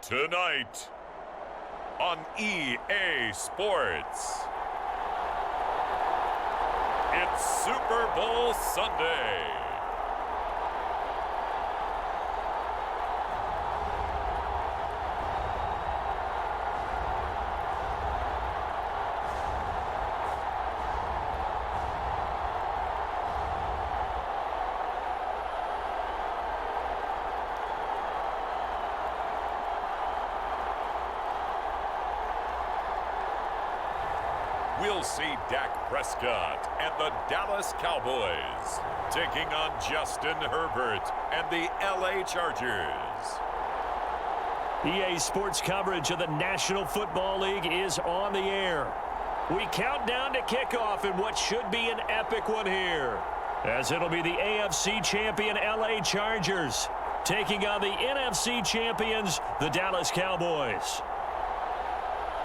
Tonight on EA Sports, it's Super Bowl Sunday. We'll see Dak Prescott and the Dallas Cowboys taking on Justin Herbert and the LA Chargers. EA Sports coverage of the National Football League is on the air. We count down to kickoff in what should be an epic one here, as it'll be the AFC champion LA Chargers taking on the NFC champions, the Dallas Cowboys.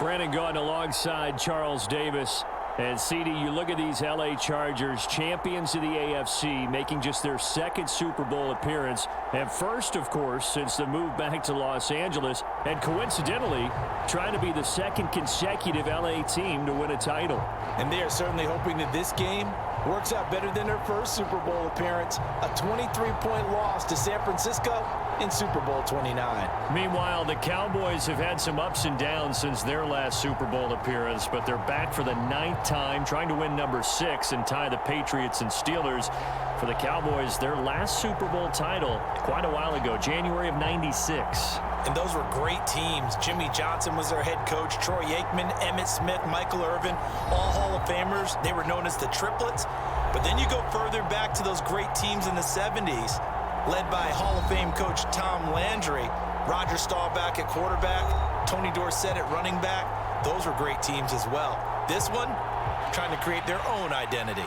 Brandon Gaudin alongside Charles Davis. And CD, you look at these LA Chargers, champions of the AFC, making just their second Super Bowl appearance. And first, of course, since the move back to Los Angeles. And coincidentally, trying to be the second consecutive LA team to win a title. And they are certainly hoping that this game works out better than their first Super Bowl appearance. A 23-point loss to San Francisco in Super Bowl 29. Meanwhile, the Cowboys have had some ups and downs since their last Super Bowl appearance, but they're back for the 9th time, trying to win number 6 and tie the Patriots and Steelers. For the Cowboys, their last Super Bowl title quite a while ago, January of '96. And those were great teams. Jimmy Johnson was their head coach. Troy Aikman, Emmitt Smith, Michael Irvin, all Hall of Famers. They were known as the Triplets. But then you go further back to those great teams in the 70s, led by Hall of Fame coach Tom Landry, Roger Staubach at quarterback, Tony Dorsett at running back. Those were great teams as well. This one, trying to create their own identity.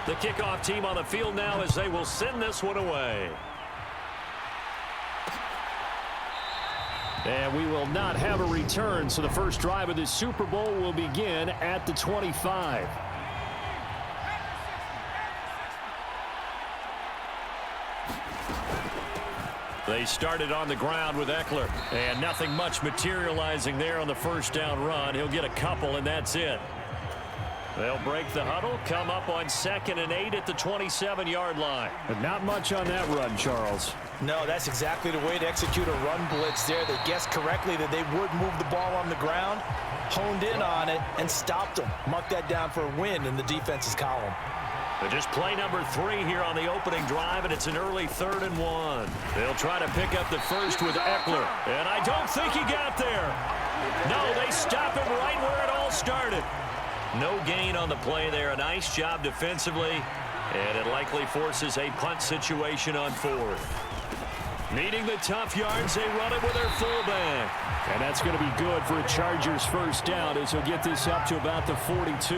The kickoff team on the field now as they will send this one away. And we will not have a return, so the first drive of this Super Bowl will begin at the 25. They started on the ground with Eckler, and nothing much materializing there on the first down run. He'll get a couple, and that's it. They'll break the huddle, come up on 2nd and 8 at the 27-yard line. But not much on that run, Charles. No, that's exactly the way to execute a run blitz there. They guessed correctly that they would move the ball on the ground, honed in on it, and stopped them. Mark that down for a win in the defense's column. But just play number 3 here on the opening drive, and it's an early 3rd and 1. They'll try to pick up the first with Eckler. And I don't think he got there. No, they stop him right where it all started. No gain on the play there. A nice job defensively, and it likely forces a punt situation on 4th. Needing the tough yards, they run it with their fullback. And that's going to be good for a Chargers first down as he'll get this up to about the 42.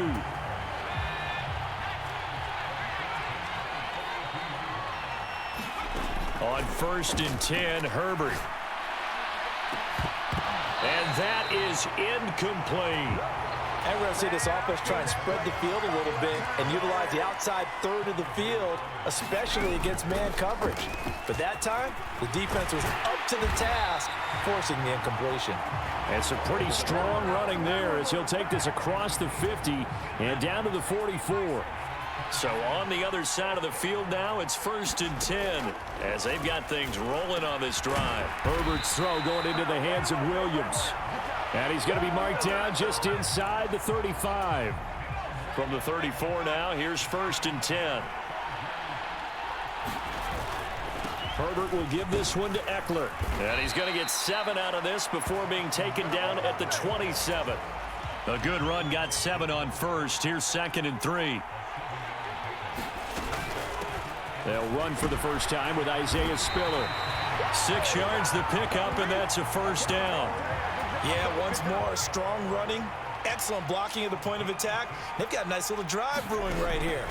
On 1st and 10, Herbert. And that is incomplete. And we're going to see this offense try and spread the field a little bit and utilize the outside 3rd of the field, especially against man coverage. But that time, the defense was up to the task, forcing the incompletion. And some pretty strong running there as he'll take this across the 50 and down to the 44. So on the other side of the field now, it's 1st and 10 as they've got things rolling on this drive. Herbert's throw going into the hands of Williams. And he's going to be marked down just inside the 35. From the 34 now, here's 1st and 10. Herbert will give this one to Eckler. And he's going to get 7 out of this before being taken down at the 27. A good run, got 7 on 1st. Here's 2nd and 3. They'll run for the first time with Isaiah Spiller. 6 yards the pickup, and that's a first down. Yeah, once more, strong running, excellent blocking at the point of attack. They've got a nice little drive brewing right here.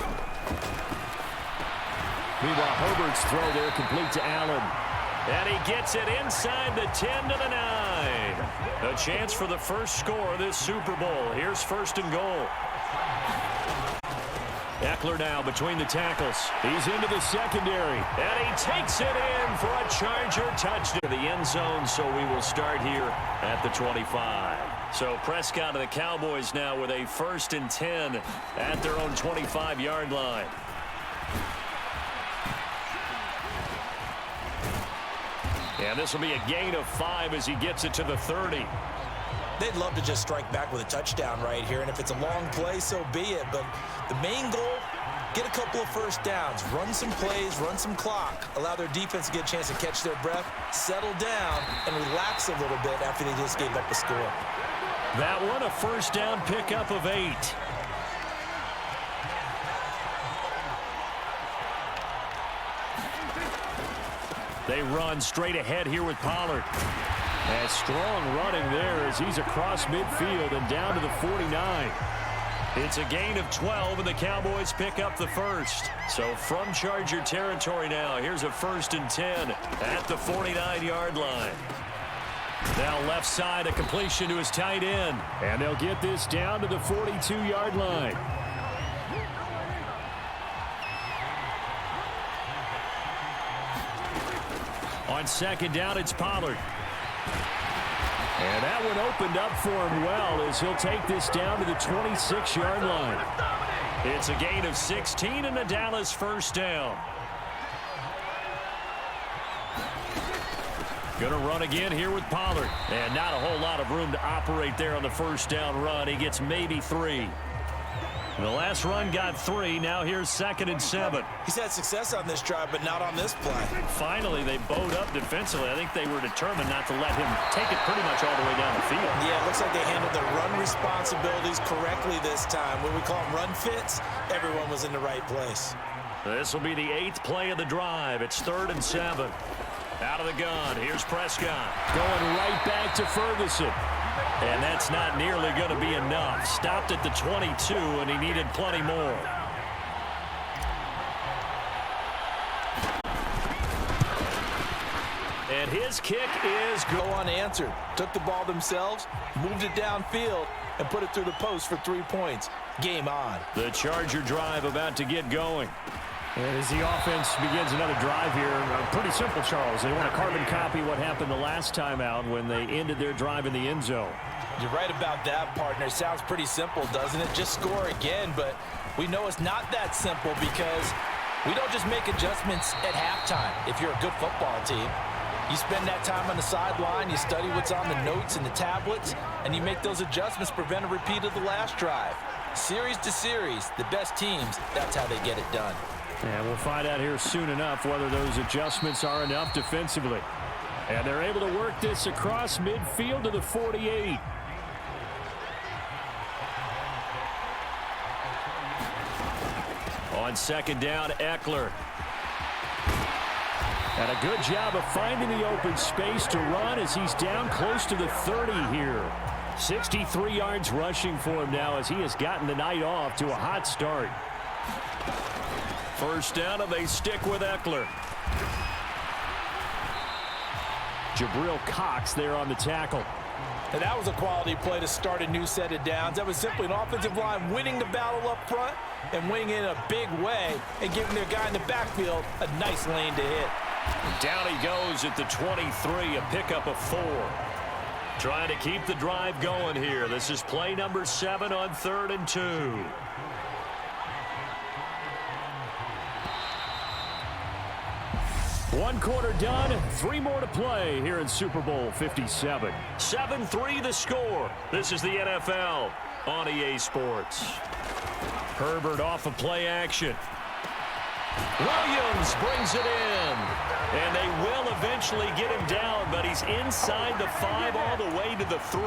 Meanwhile, Herbert's throw there complete to Allen. And he gets it inside the 10 to the 9. A chance for the first score of this Super Bowl. Here's first and goal. Eckler now between the tackles. He's into the secondary. And he takes it in for a Charger touchdown. The end zone, so we will start here at the 25. So Prescott of the Cowboys now with a 1st and 10 at their own 25-yard line. And this will be a gain of 5 as he gets it to the 30. They'd love to just strike back with a touchdown right here, and if it's a long play, so be it. But the main goal, get a couple of first downs, run some plays, run some clock, allow their defense to get a chance to catch their breath, settle down, and relax a little bit after they just gave up a score. That one, a first down pickup of 8. They run straight ahead here with Pollard. And strong running there as he's across midfield and down to the 49. It's a gain of 12, and the Cowboys pick up the first. So from Charger territory now, here's a 1st and 10 at the 49-yard line. Now left side, a completion to his tight end. And they'll get this down to the 42-yard line. On second down, it's Pollard. And that one opened up for him well as he'll take this down to the 26-yard line. It's a gain of 16 and a Dallas first down. Going to run again here with Pollard. And not a whole lot of room to operate there on the first down run. He gets maybe 3. The last run got 3. Now here's 2nd and 7. He's had success on this drive, but not on this play. Finally, they bowed up defensively. I think they were determined not to let him take it pretty much all the way down the field. Yeah, it looks like they handled their run responsibilities correctly this time. When we call them run fits, everyone was in the right place. This will be the 8th play of the drive. It's 3rd and 7. Out of the gun, here's Prescott. Going right back to Ferguson. And that's not nearly going to be enough. Stopped at the 22, and he needed plenty more. And his kick is good. Unanswered. Took the ball themselves, moved it downfield, and put it through the post for 3 points. Game on. The Charger drive about to get going. And as the offense begins another drive here, pretty simple, Charles. They want to carbon copy what happened the last time out when they ended their drive in the end zone. You're right about that, partner. Sounds pretty simple, doesn't it? Just score again, but we know it's not that simple because we don't just make adjustments at halftime if you're a good football team. You spend that time on the sideline, you study what's on the notes and the tablets, and you make those adjustments, prevent a repeat of the last drive. Series to series, the best teams, that's how they get it done. And we'll find out here soon enough whether those adjustments are enough defensively. And they're able to work this across midfield to the 48. On second down, Eckler. And a good job of finding the open space to run as he's down close to the 30 here. 63 yards rushing for him now as he has gotten the night off to a hot start. First down, and they stick with Eckler. Jabril Cox there on the tackle. And that was a quality play to start a new set of downs. That was simply an offensive line winning the battle up front and winning in a big way and giving their guy in the backfield a nice lane to hit. Down he goes at the 23, a pickup of 4. Trying to keep the drive going here. This is play number 7 on 3rd and 2. One quarter done, 3 more to play here in Super Bowl 57. 7-3 the score. This is the NFL on EA Sports. Herbert off of play action. Williams brings it in. And they will eventually get him down, but he's inside the 5 all the way to the 3.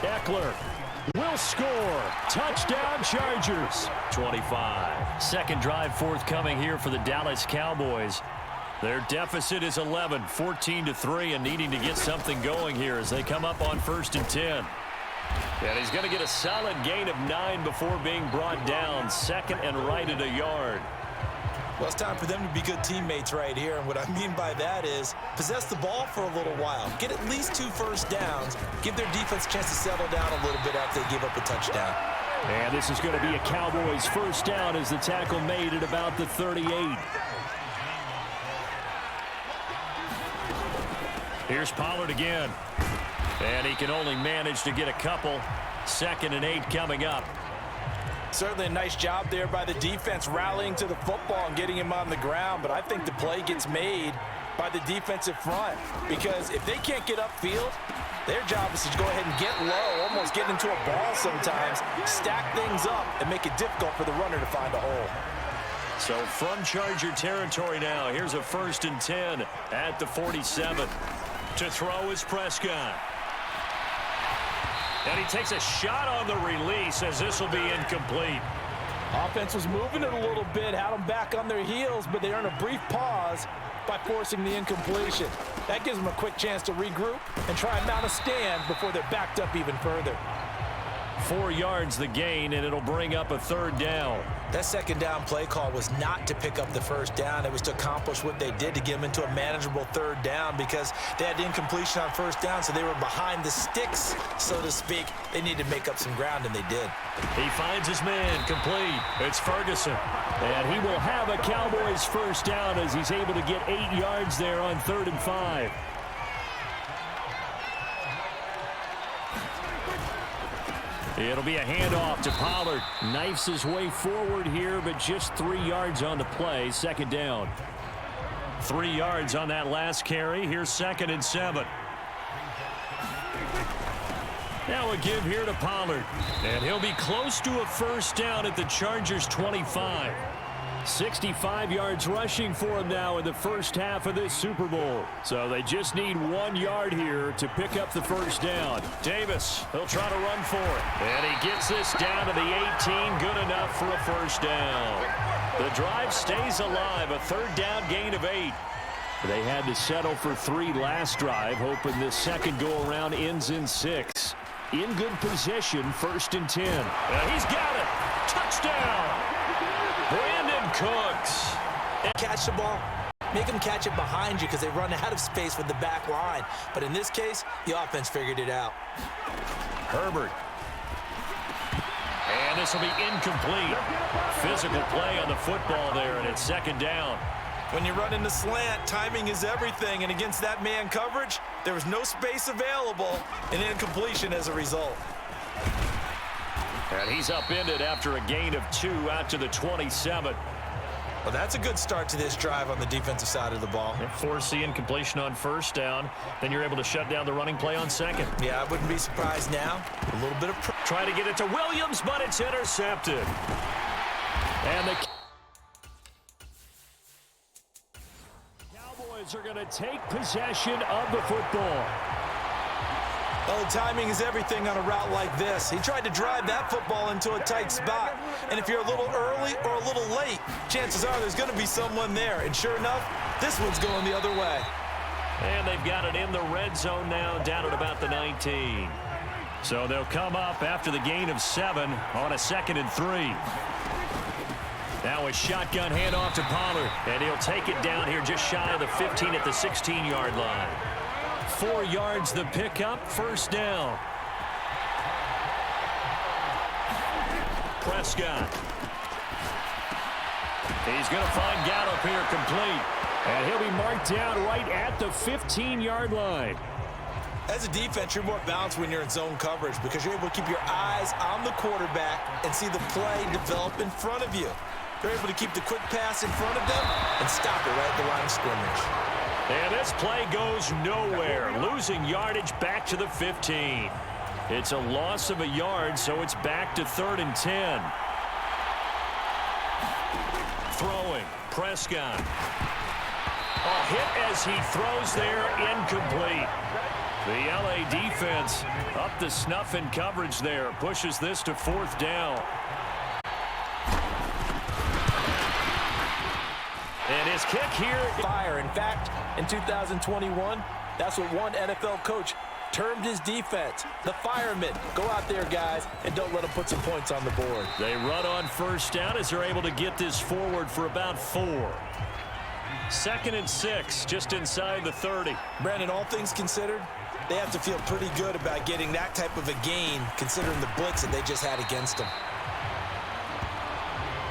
Eckler will score. Touchdown Chargers. 25. Second drive forthcoming here for the Dallas Cowboys. Their deficit is 11, 14-3, and needing to get something going here as they come up on 1st and 10. And he's going to get a solid gain of 9 before being brought down. Second and right at a yard. Well, it's time for them to be good teammates right here. And what I mean by that is possess the ball for a little while. Get at least 2 first downs. Give their defense a chance to settle down a little bit after they give up a touchdown. And this is going to be a Cowboys first down as the tackle made at about the 38. Here's Pollard again. And he can only manage to get a couple. 2nd and 8 coming up. Certainly a nice job there by the defense rallying to the football and getting him on the ground. But I think the play gets made by the defensive front, because if they can't get upfield, their job is to go ahead and get low, almost get into a ball sometimes, stack things up, and make it difficult for the runner to find a hole. So from Charger territory now, here's a 1st and 10 at the 47. To throw is Prescott. And he takes a shot on the release as this will be incomplete. Offense was moving it a little bit, had them back on their heels, but they earned a brief pause by forcing the incompletion. That gives them a quick chance to regroup and try and mount a stand before they're backed up even further. 4 yards the gain, and it'll bring up a 3rd down. That 2nd down play call was not to pick up the 1st down. It was to accomplish what they did, to get them into a manageable 3rd down, because they had incompletion on 1st down, so they were behind the sticks, so to speak. They needed to make up some ground, and they did. He finds his man complete. It's Ferguson. And he will have a Cowboys first down as he's able to get 8 yards there on 3rd and 5. It'll be a handoff to Pollard. Knifes his way forward here, but just 3 yards on the play. 2nd down. 3 yards on that last carry. Here's 2nd and 7. Now a give here to Pollard. And he'll be close to a first down at the Chargers' 25. 65 yards rushing for him now in the first half of this Super Bowl. So they just need 1 yard here to pick up the first down. Davis, he'll try to run for it. And he gets this down to the 18. Good enough for a first down. The drive stays alive. A 3rd down gain of 8. They had to settle for 3 last drive, hoping this second go-around ends in 6. In good position, 1st and 10. And he's got it. Touchdown. Brandon Cooks. Catch the ball. Make them catch it behind you because they run out of space with the back line. But in this case, the offense figured it out. Herbert. And this will be incomplete. Physical play on the football there, and it's 2nd down. When you run in the slant, timing is everything. And against that man coverage, there was no space available, and incompletion as a result. And he's upended after a gain of 2 out to the 27. Well, that's a good start to this drive on the defensive side of the ball. Force the incompletion on 1st down. Then you're able to shut down the running play on 2nd. Yeah, I wouldn't be surprised now. A little bit of try to get it to Williams, but it's intercepted. And the Cowboys are going to take possession of the football. Well, timing is everything on a route like this. He tried to drive that football into a tight spot. And if you're a little early or a little late, chances are there's going to be someone there. And sure enough, this one's going the other way. And they've got it in the red zone now, down at about the 19. So they'll come up after the gain of 7 on a 2nd and 3. Now a shotgun handoff to Pollard. And he'll take it down here just shy of the 15 at the 16-yard line. 4 yards the pickup, 1st down. Prescott. He's going to find Gallup here complete. And he'll be marked down right at the 15-yard line. As a defense, you're more balanced when you're in zone coverage because you're able to keep your eyes on the quarterback and see the play develop in front of you. You're able to keep the quick pass in front of them and stop it right at the line of scrimmage. And this play goes nowhere. Losing yardage back to the 15. It's a loss of a yard, so it's back to 3rd and 10. Throwing. Prescott. A hit as he throws there, incomplete. The LA defense up to snuff in coverage there. Pushes this to 4th down. And his kick here. Fire. In fact, in 2021, that's what one NFL coach termed his defense, the firemen. Go out there, guys, and don't let them put some points on the board. They run on first down as they're able to get this forward for about 4. 2nd and 6, just inside the 30. Brandon, all things considered, they have to feel pretty good about getting that type of a gain, considering the blitz that they just had against them.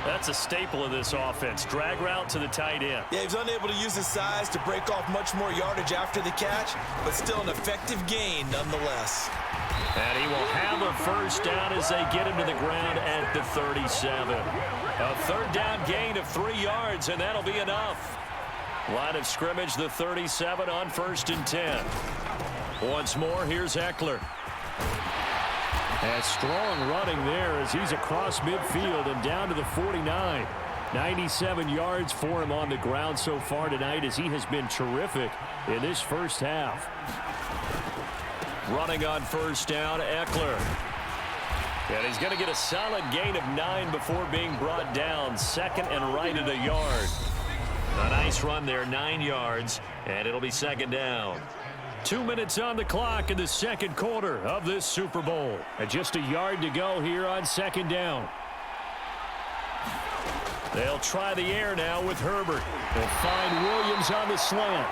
That's a staple of this offense. Drag route to the tight end. Yeah, he was unable to use his size to break off much more yardage after the catch, but still an effective gain nonetheless. And he will have a first down as they get him to the ground at the 37. A 3rd down gain of 3 yards, and that'll be enough. Line of scrimmage, the 37 on 1st and 10. Once more, here's Eckler. And strong running there as he's across midfield and down to the 49. 97 yards for him on the ground so far tonight as he has been terrific in this first half. Running on first down, Eckler. And he's going to get a solid gain of 9 before being brought down. 2nd and right at a yard. A nice run there, 9 yards, and it'll be 2nd down. 2 minutes on the clock in the 2nd quarter of this Super Bowl. And just a yard to go here on 2nd down. They'll try the air now with Herbert. They'll find Williams on the slant.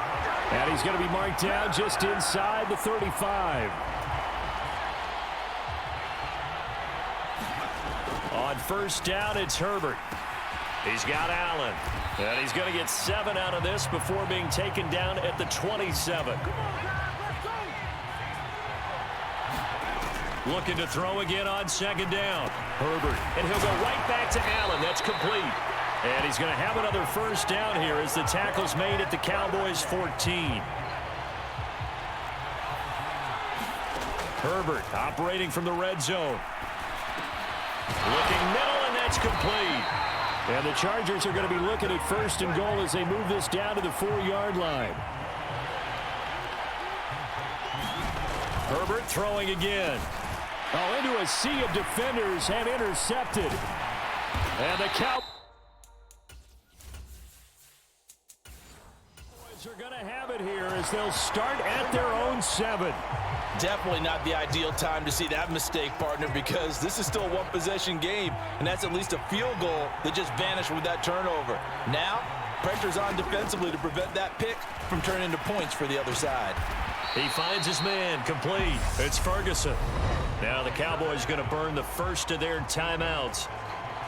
And he's going to be marked down just inside the 35. On first down, it's Herbert. He's got Allen. And he's going to get 7 out of this before being taken down at the 27. Looking to throw again on 2nd down. Herbert. And he'll go right back to Allen. That's complete. And he's going to have another first down here as the tackle's made at the Cowboys 14. Herbert operating from the red zone. Looking middle, and that's complete. And the Chargers are going to be looking at 1st and goal as they move this down to the 4-yard line. Herbert throwing again. Oh, into a sea of defenders and intercepted. And the Cowboys are going to have it here as they'll start at their own 7. Definitely not the ideal time to see that mistake, partner, because this is still a one-possession game, and that's at least a field goal that just vanished with that turnover. Now, pressure's on defensively to prevent that pick from turning into points for the other side. He finds his man, complete. It's Ferguson. Now the Cowboys going to burn the first of their timeouts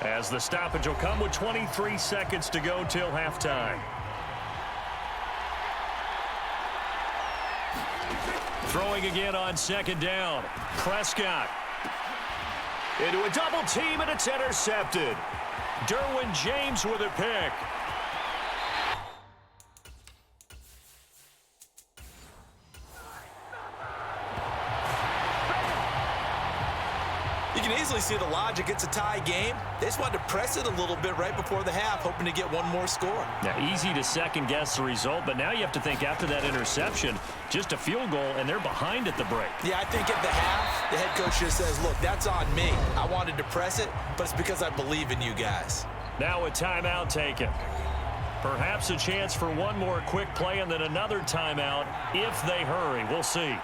as the stoppage will come with 23 seconds to go till halftime. Throwing again on 2nd down. Prescott. Into a double team, and it's intercepted. Derwin James with a pick. You can easily see the logic. It's a tie game. They just wanted to press it a little bit right before the half, hoping to get one more score. Now, easy to second-guess the result, but now you have to think after that interception, just a field goal, and they're behind at the break. Yeah, I think at the half, the head coach just says, look, that's on me. I wanted to press it, but it's because I believe in you guys. Now a timeout taken. Perhaps a chance for one more quick play and then another timeout if they hurry. We'll see.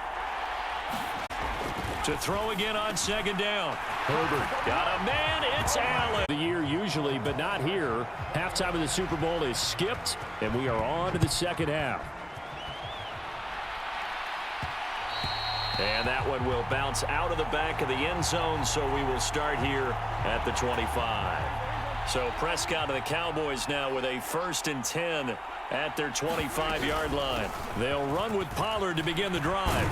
To throw again on 2nd down. Herbert got a man. It's Allen. The year usually, but not here. Halftime of the Super Bowl is skipped, and we are on to the 2nd half. And that one will bounce out of the back of the end zone, so we will start here at the 25. So Prescott and the Cowboys now with a 1st and 10 at their 25-yard line. They'll run with Pollard to begin the drive.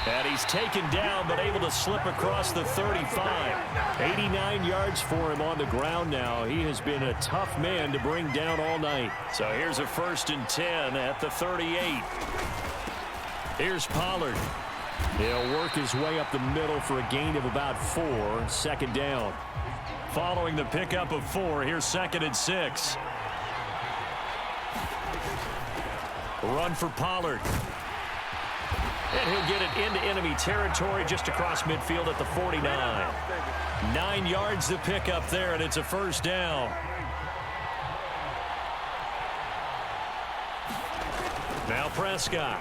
And he's taken down, but able to slip across the 35. 89 yards for him on the ground now. He has been a tough man to bring down all night. So here's a 1st and 10 at the 38. Here's Pollard. He'll work his way up the middle for a gain of about 4. 2nd down. Following the pickup of 4, here's 2nd and 6. Run for Pollard. And he'll get it into enemy territory just across midfield at the 49. 9 yards to pick up there, and it's a 1st down. Now Prescott.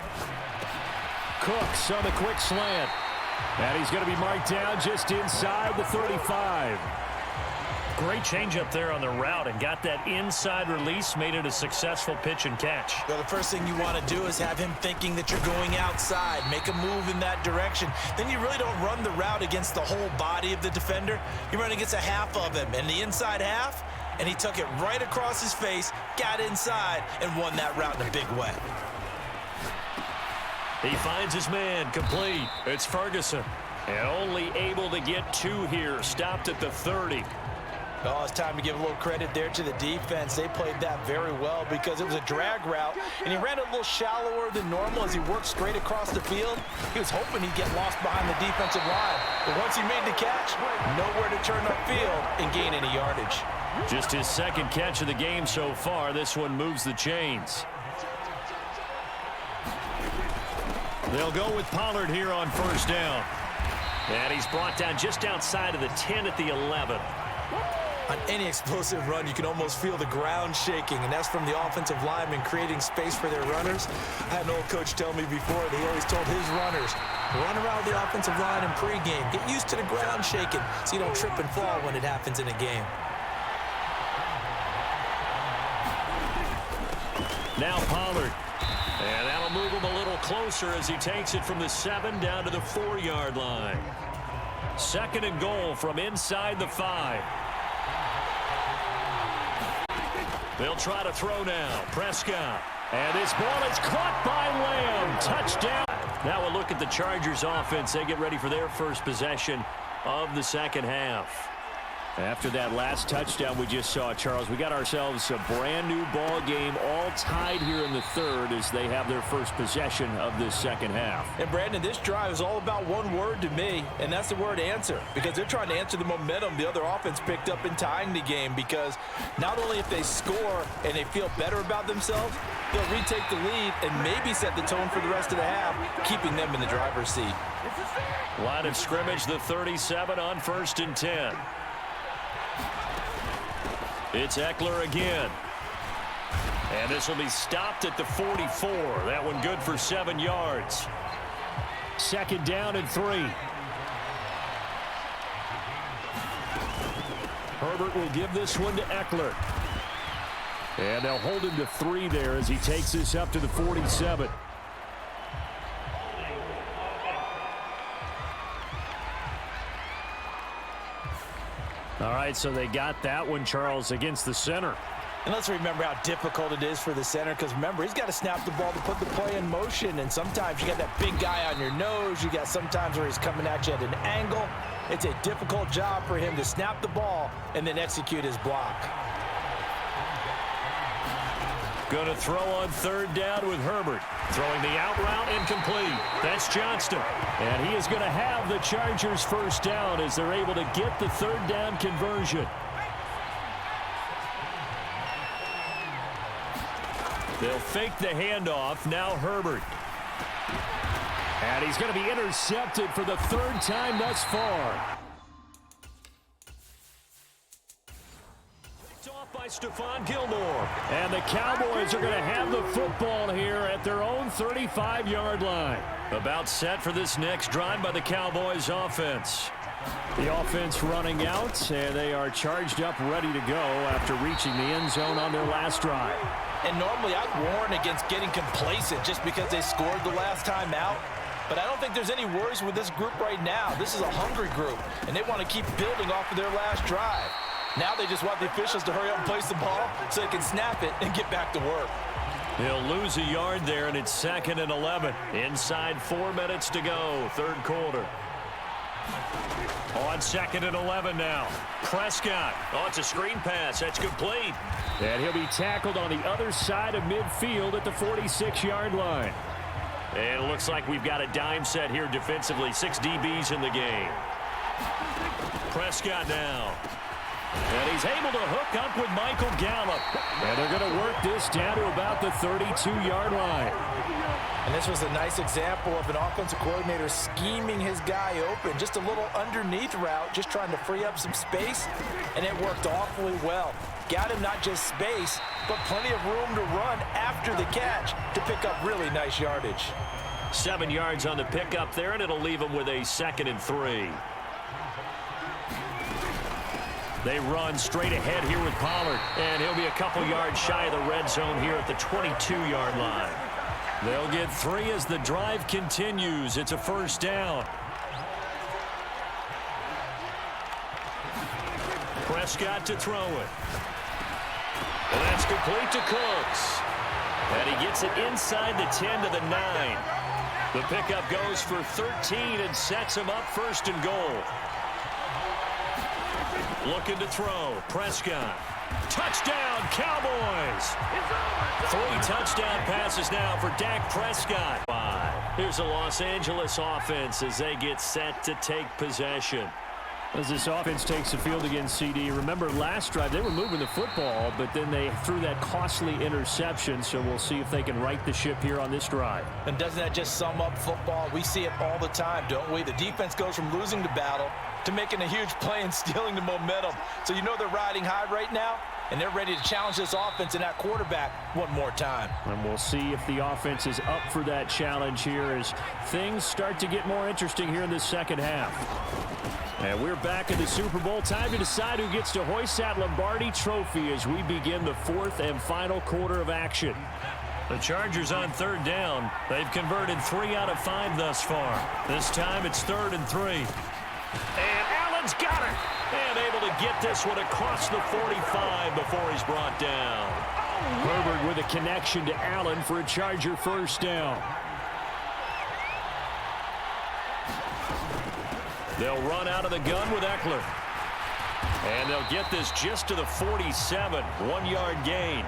Cooks on the quick slant. And he's going to be marked down just inside the 35. Great change up there on the route and got that inside release, made it a successful pitch and catch. Well, the first thing you want to do is have him thinking that you're going outside, make a move in that direction. Then you really don't run the route against the whole body of the defender. You run against a half of him, and the inside half, and he took it right across his face, got inside, and won that route in a big way. He finds his man, complete. It's Ferguson. And only able to get 2 here, stopped at the 30. Oh, it's time to give a little credit there to the defense. They played that very well because it was a drag route, and he ran a little shallower than normal as he worked straight across the field. He was hoping he'd get lost behind the defensive line. But once he made the catch, nowhere to turn upfield and gain any yardage. Just his second catch of the game so far. This one moves the chains. They'll go with Pollard here on first down. And he's brought down just outside of the 10 at the 11. On any explosive run, you can almost feel the ground shaking, and that's from the offensive linemen creating space for their runners. I had an old coach tell me before that he always told his runners, run around the offensive line in pregame. Get used to the ground shaking so you don't trip and fall when it happens in a game. Now Pollard. And that'll move him a little closer as he takes it from the 7 down to the 4-yard line. 2nd and goal from inside the 5. They'll try to throw now. Prescott. And this ball is caught by Lamb. Touchdown. Now a look at the Chargers offense. They get ready for their first possession of the second half. After that last touchdown we just saw, Charles, we got ourselves a brand new ball game, all tied here in the 3rd as they have their first possession of this second half. And Brandon, this drive is all about one word to me, and that's the word answer, because they're trying to answer the momentum the other offense picked up in tying the game, because not only if they score and they feel better about themselves, they'll retake the lead and maybe set the tone for the rest of the half, keeping them in the driver's seat. Line of scrimmage, the 37 on 1st and 10. It's Eckler again. And this will be stopped at the 44. That one good for 7 yards. 2nd down and 3. Herbert will give this one to Eckler. And they'll hold him to 3 there as he takes this up to the 47. All right, so they got that one, Charles, against the center. And let's remember how difficult it is for the center, because remember, he's got to snap the ball to put the play in motion, and sometimes you got that big guy on your nose. You got sometimes where he's coming at you at an angle. It's a difficult job for him to snap the ball and then execute his block. Going to throw on 3rd down with Herbert. Throwing the out route incomplete. That's Johnston. And he is going to have the Chargers first down as they're able to get the 3rd down conversion. They'll fake the handoff. Now Herbert. And he's going to be intercepted for the 3rd time thus far. By Stephon Gilmore. And the Cowboys are going to have the football here at their own 35-yard line. About set for this next drive by the Cowboys offense. The offense running out, and they are charged up, ready to go after reaching the end zone on their last drive. And normally I'd warn against getting complacent just because they scored the last time out. But I don't think there's any worries with this group right now. This is a hungry group, and they want to keep building off of their last drive. Now they just want the officials to hurry up and place the ball so they can snap it and get back to work. They'll lose a yard there, and it's 2nd and 11. Inside 4 minutes to go, 3rd quarter. On 2nd and 11 now. Prescott. Oh, it's a screen pass. That's complete. And he'll be tackled on the other side of midfield at the 46-yard line. And it looks like we've got a dime set here defensively. 6 DBs in the game. Prescott now. And he's able to hook up with Michael Gallup. And they're going to work this down to about the 32-yard line. And this was a nice example of an offensive coordinator scheming his guy open. Just a little underneath route, just trying to free up some space. And it worked awfully well. Got him not just space, but plenty of room to run after the catch to pick up really nice yardage. 7 yards on the pickup there, and it'll leave them with a 2nd and 3. They run straight ahead here with Pollard, and he'll be a couple yards shy of the red zone here at the 22-yard line. They'll get 3 as the drive continues. It's a 1st down. Prescott to throw it. And that's complete to Cooks. And he gets it inside the 10 to the 9. The pickup goes for 13 and sets him up 1st and goal. Looking to throw. Prescott. Touchdown, Cowboys. 3 touchdown passes now for Dak Prescott. Here's the Los Angeles offense as they get set to take possession. As this offense takes the field against CD, remember last drive they were moving the football, but then they threw that costly interception, so we'll see if they can right the ship here on this drive. And doesn't that just sum up football? We see it all the time, don't we? The defense goes from losing the battle to making a huge play and stealing the momentum. So you know they're riding high right now, and they're ready to challenge this offense and that quarterback one more time. And we'll see if the offense is up for that challenge here as things start to get more interesting here in the second half. And we're back in the Super Bowl. Time to decide who gets to hoist that Lombardi trophy as we begin the 4th and final quarter of action. The Chargers on 3rd down. They've converted 3 out of 5 thus far. This time it's 3rd and 3. And Allen's got it. And able to get this one across the 45 before he's brought down. Herbert with a connection to Allen for a Charger 1st down. They'll run out of the gun with Eckler. And they'll get this just to the 47. 1-yard gain.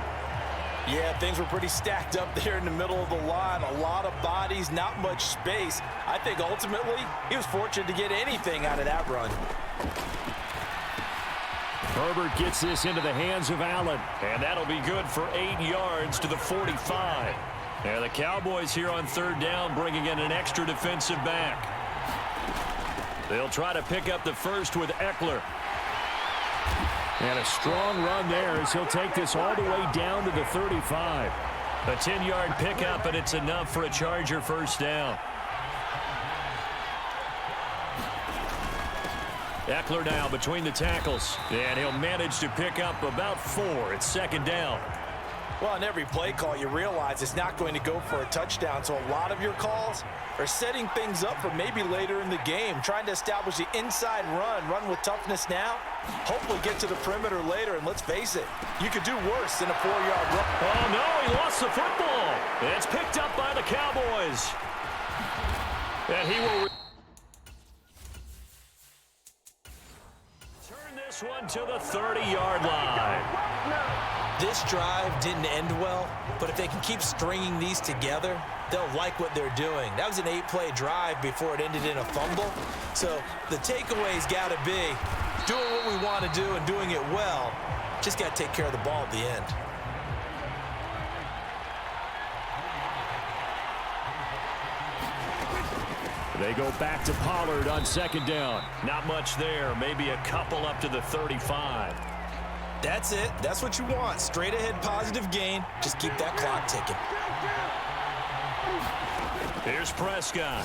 Yeah, things were pretty stacked up there in the middle of the line. A lot of bodies, not much space. I think ultimately he was fortunate to get anything out of that run. Herbert gets this into the hands of Allen. And that'll be good for 8 yards to the 45. And the Cowboys here on 3rd down bringing in an extra defensive back. They'll try to pick up the 1st with Eckler. And a strong run there as he'll take this all the way down to the 35. A 10-yard pickup, and it's enough for a Charger 1st down. Eckler now between the tackles. And he'll manage to pick up about 4. It's 2nd down. Well, on every play call, you realize it's not going to go for a touchdown. So a lot of your calls are setting things up for maybe later in the game, trying to establish the inside run with toughness now, hopefully get to the perimeter later. And let's face it, you could do worse than a 4-yard run. Oh, no, he lost the football. It's picked up by the Cowboys. And he will turn this one to the 30-yard line. This drive didn't end well, but if they can keep stringing these together, they'll like what they're doing. That was an 8-play drive before it ended in a fumble. So the takeaway's got to be doing what we want to do and doing it well. Just got to take care of the ball at the end. They go back to Pollard on 2nd down. Not much there. Maybe a couple up to the 35. That's it. That's what you want. Straight ahead positive gain. Just keep that clock ticking. Here's Prescott.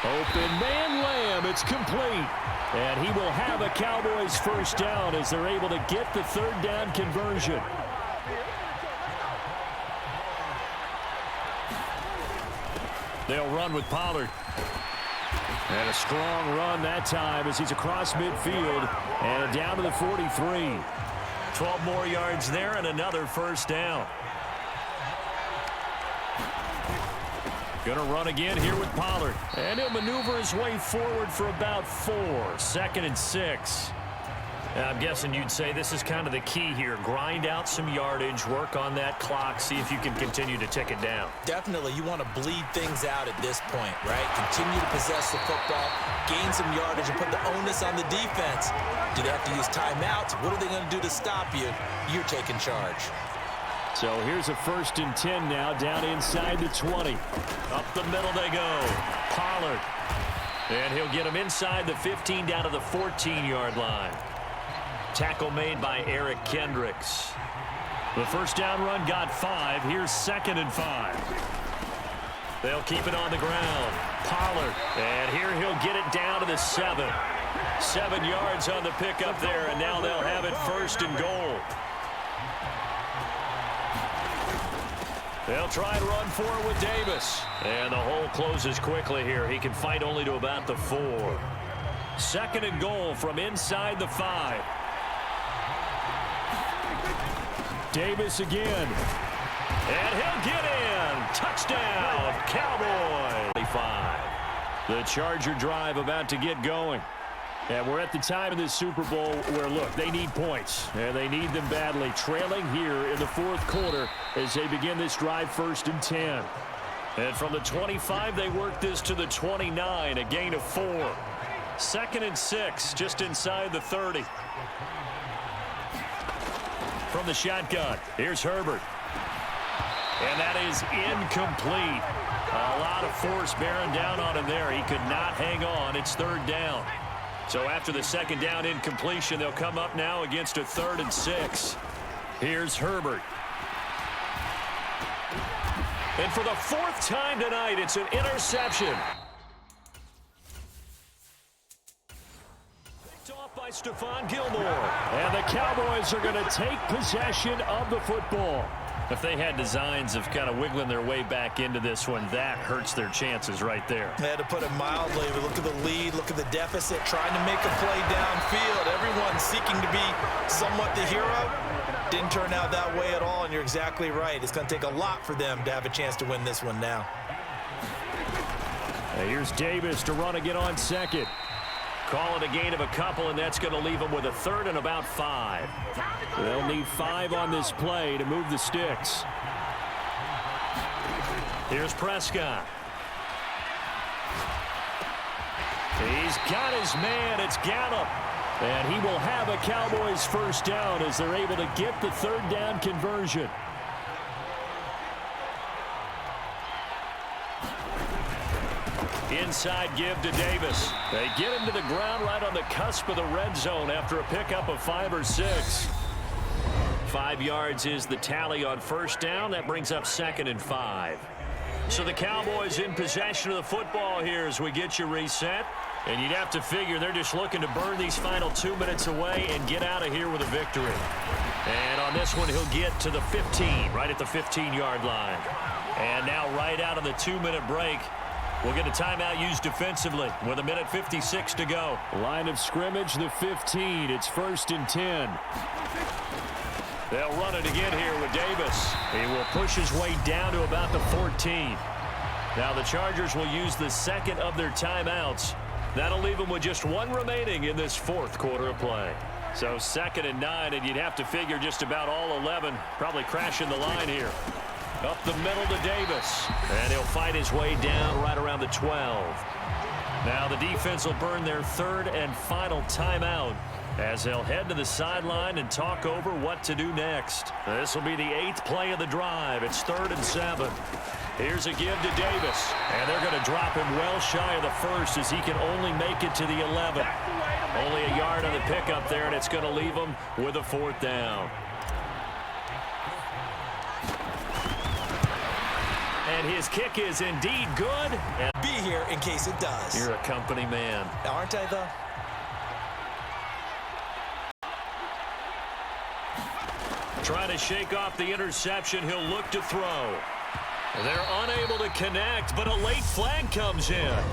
Open man Lamb. It's complete. And he will have a Cowboys 1st down as they're able to get the 3rd down conversion. They'll run with Pollard. And a strong run that time as he's across midfield and down to the 43. 12 more yards there and another 1st down. Gonna run again here with Pollard. And he'll maneuver his way forward for about 4. 2nd and 6. I'm guessing you'd say this is kind of the key here. Grind out some yardage, work on that clock, see if you can continue to tick it down. Definitely, you want to bleed things out at this point, right? Continue to possess the football, gain some yardage, and put the onus on the defense. Do they have to use timeouts? What are they going to do to stop you? You're taking charge. So here's a 1st and 10 now, down inside the 20. Up the middle they go. Pollard. And he'll get him inside the 15 down to the 14-yard line. Tackle made by Eric Kendricks. The 1st down run got 5. Here's 2nd and 5. They'll keep it on the ground. Pollard. And here he'll get it down to the 7. 7 yards on the pickup there, and now they'll have it 1st and goal. They'll try and run for it with Davis. And the hole closes quickly here. He can fight only to about the 4. 2nd and goal from inside the 5. Davis again. And he'll get in. Touchdown, Cowboys. 25. The Charger drive about to get going. And we're at the time of this Super Bowl where, look, they need points. And they need them badly. Trailing here in the 4th quarter as they begin this drive 1st and 10. And from the 25, they work this to the 29, a gain of 4. 2nd and 6, just inside the 30. From the shotgun, here's Herbert. And that is incomplete. A lot of force bearing down on him there. He could not hang on. It's 3rd down. So after the 2nd down incompletion, they'll come up now against a 3rd and 6. Here's Herbert. And for the 4th time tonight, it's an interception. Picked off by Stephon Gilmore. And the Cowboys are going to take possession of the football. If they had designs of kind of wiggling their way back into this one, that hurts their chances right there. They had to put it mildly. Look at the lead, look at the deficit, trying to make a play downfield. Everyone seeking to be somewhat the hero. Didn't turn out that way at all, and you're exactly right. It's going to take a lot for them to have a chance to win this one now. And here's Davis to run again on 2nd. Call it a gain of a couple, and that's going to leave them with a 3rd and about 5. They'll need 5 on this play to move the sticks. Here's Prescott. He's got his man. It's Gallup. And he will have a Cowboys 1st down as they're able to get the 3rd down conversion. Inside give to Davis. They get him to the ground right on the cusp of the red zone after a pickup of 5 or 6. 5 yards is the tally on 1st down. That brings up 2nd and 5. So the Cowboys in possession of the football here as we get you reset. And you'd have to figure they're just looking to burn these final 2 minutes away and get out of here with a victory. And on this one, he'll get to the 15, right at the 15-yard line. And now right out of the 2-minute break, we'll get a timeout used defensively with 1:56 to go. Line of scrimmage, the 15. It's 1st and 10. They'll run it again here with Davis. He will push his way down to about the 14. Now the Chargers will use the 2nd of their timeouts. That'll leave them with just 1 remaining in this 4th quarter of play. So 2nd and 9, and you'd have to figure just about all 11 probably crashing the line here. Up the middle to Davis. And he'll fight his way down right around the 12. Now the defense will burn their 3rd and final timeout as they'll head to the sideline and talk over what to do next. This will be the 8th play of the drive. It's 3rd and 7. Here's a give to Davis. And they're going to drop him well shy of the 1st as he can only make it to the 11. Only a yard on the pickup there, and it's going to leave him with a 4th down. And his kick is indeed good. And Be here in case it does. you're a company man. Aren't I, though? Trying to shake off the interception. He'll look to throw. They're unable to connect, but a late flag comes in.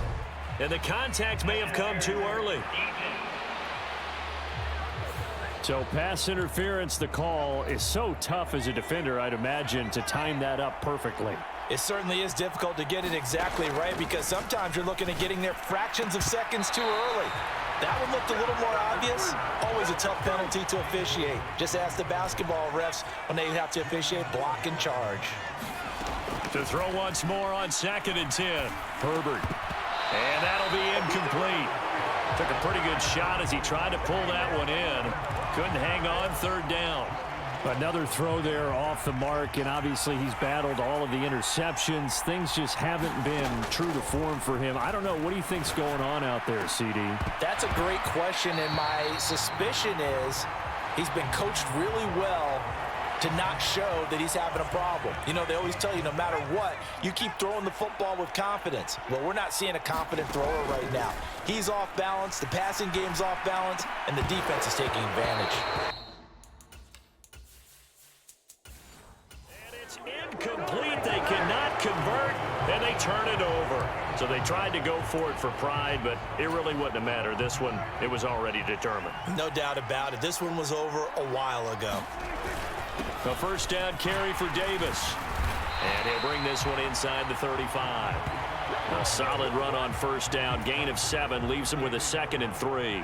And the contact may have come too early. So pass interference, the call is so tough as a defender, I'd imagine, to time that up perfectly. It certainly is difficult to get it exactly right because sometimes you're looking at getting there fractions of seconds too early. That one looked a little more obvious. Always a tough penalty to officiate. Just ask the basketball refs when they have to officiate block and charge. To throw once more on 2nd and 10. Herbert. And that'll be incomplete. Took a pretty good shot as he tried to pull that one in. Couldn't hang on, 3rd down. Another throw there off the mark, and obviously he's battled all of the interceptions. Things just haven't been true to form for him. I don't know. What do you think's going on out there, CD? That's a great question, and my suspicion is he's been coached really well to not show that he's having a problem. You know, they always tell you no matter what, you keep throwing the football with confidence. Well, we're not seeing a confident thrower right now. He's off balance, the passing game's off balance, and the defense is taking advantage. And it's incomplete. They cannot convert, and they turn it over. So they tried to go for it for pride, but it really wouldn't have mattered. This one, it was already determined. No doubt about it. This one was over a while ago. A first down carry for Davis. And he'll bring this one inside the 35. A solid run on first down. Gain of 7 leaves him with a 2nd and 3.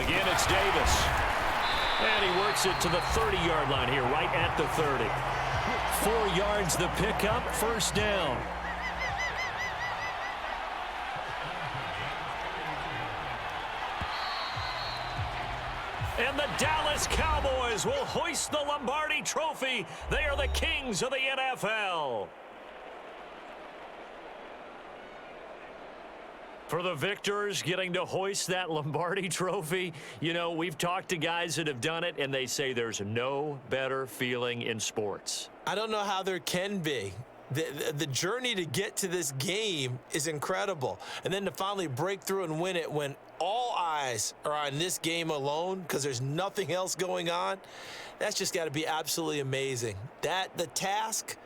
Again, it's Davis. And he works it to the 30-yard line here, right at the 30. 4 yards the pickup, first down. And the Dallas Cowboys will hoist the Lombardi Trophy. They are the kings of the NFL. For the victors getting to hoist that Lombardi Trophy, you know, we've talked to guys that have done it, and they say there's no better feeling in sports. I don't know how there can be. The journey to get to this game is incredible. And then to finally break through and win it when all eyes are on this game alone because there's nothing else going on, that's just got to be absolutely amazing. The task,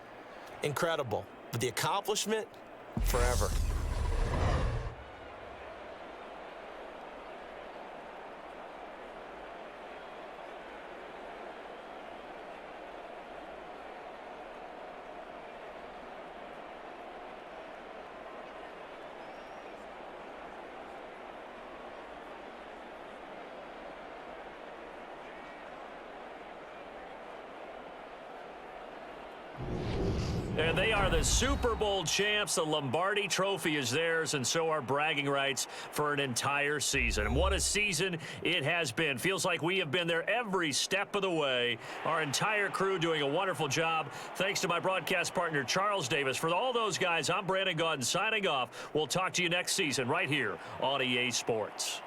incredible. But the accomplishment, forever. And they are the Super Bowl champs. The Lombardi Trophy is theirs, and so are bragging rights for an entire season. And what a season it has been. Feels like we have been there every step of the way. Our entire crew doing a wonderful job. Thanks to my broadcast partner, Charles Davis. For all those guys, I'm Brandon Gaudin signing off. We'll talk to you next season right here on EA Sports.